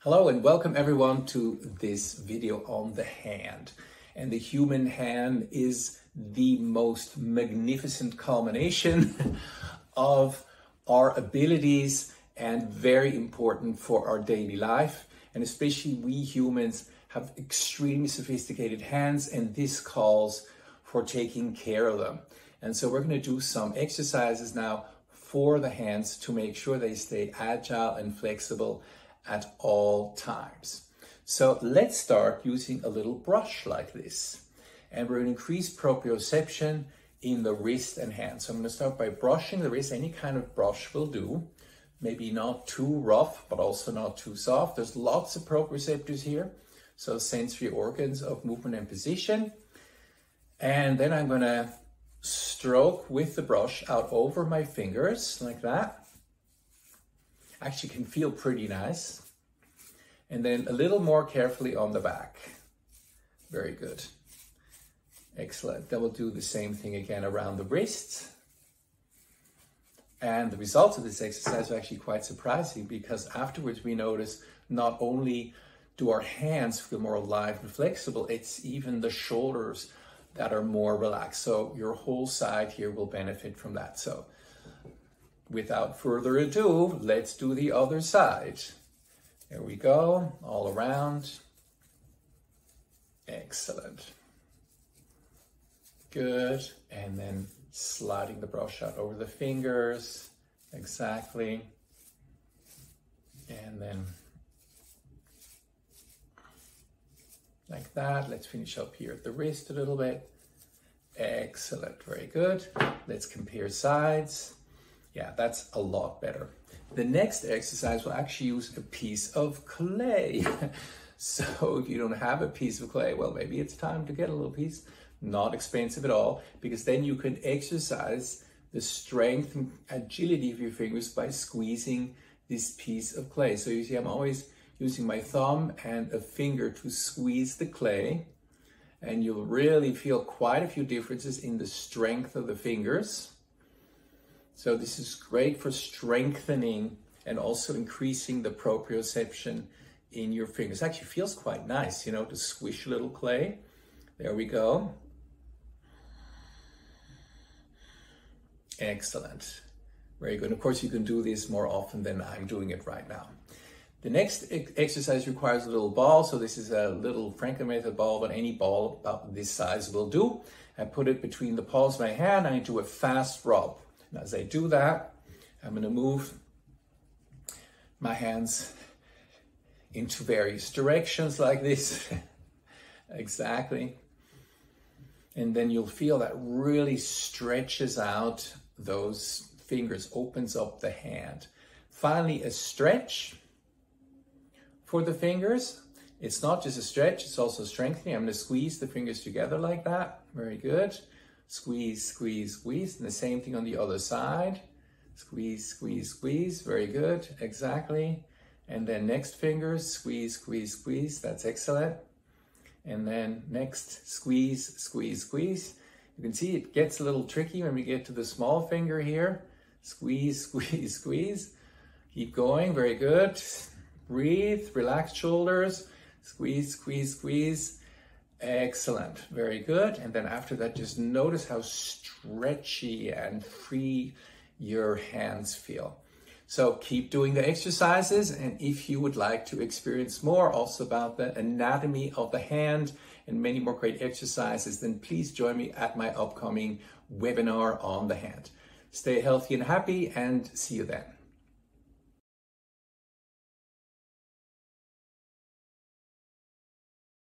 Hello and welcome everyone to this video on the hand. And the human hand is the most magnificent culmination of our abilities and very important for our daily life. And especially we humans have extremely sophisticated hands, and this calls for taking care of them. And so we're going to do some exercises now for the hands to make sure they stay agile and flexible at all times. So let's start using a little brush like this. And we're going to increase proprioception in the wrist and hand. So I'm going to start by brushing the wrist. Any kind of brush will do. Maybe not too rough, but also not too soft. There's lots of proprioceptors here. So sensory organs of movement and position. And then I'm going to stroke with the brush out over my fingers like that. Actually can feel pretty nice. And then a little more carefully on the back. Very good. Excellent. Then we'll do the same thing again around the wrist. And the results of this exercise are actually quite surprising, because afterwards we notice not only do our hands feel more alive and flexible, it's even the shoulders that are more relaxed. So your whole side here will benefit from that. So without further ado, let's do the other side. There we go, all around. Excellent. Good. And then sliding the brush out over the fingers. Exactly. And then like that. Let's finish up here at the wrist a little bit. Excellent. Very good. Let's compare sides. Yeah, that's a lot better. The next exercise will actually use a piece of clay. So if you don't have a piece of clay, well, maybe it's time to get a little piece. Not expensive at all, because then you can exercise the strength and agility of your fingers by squeezing this piece of clay. So you see, I'm always using my thumb and a finger to squeeze the clay. And you'll really feel quite a few differences in the strength of the fingers. So this is great for strengthening and also increasing the proprioception in your fingers. It actually feels quite nice, you know, to squish a little clay. There we go. Excellent. Very good. Of course, you can do this more often than I'm doing it right now. The next exercise requires a little ball. So this is a little Franklin method ball, but any ball about this size will do. I put it between the palms of my hand and I do a fast rub. And as I do that, I'm going to move my hands into various directions like this. Exactly. And then you'll feel that really stretches out those fingers, opens up the hand. Finally, a stretch for the fingers. It's not just a stretch, it's also strengthening. I'm going to squeeze the fingers together like that. Very good. Squeeze, squeeze, squeeze. And the same thing on the other side. Squeeze, squeeze, squeeze. Very good. Exactly. And then next fingers, squeeze, squeeze, squeeze. That's excellent. And then next, squeeze, squeeze, squeeze. You can see it gets a little tricky when we get to the small finger here. Squeeze, squeeze, squeeze. Keep going. Very good. Breathe. Relax shoulders. Squeeze, squeeze, squeeze. Excellent. Very good. And then after that, just notice how stretchy and free your hands feel. So keep doing the exercises. And if you would like to experience more also about the anatomy of the hand and many more great exercises, then please join me at my upcoming webinar on the hand. Stay healthy and happy, and see you then.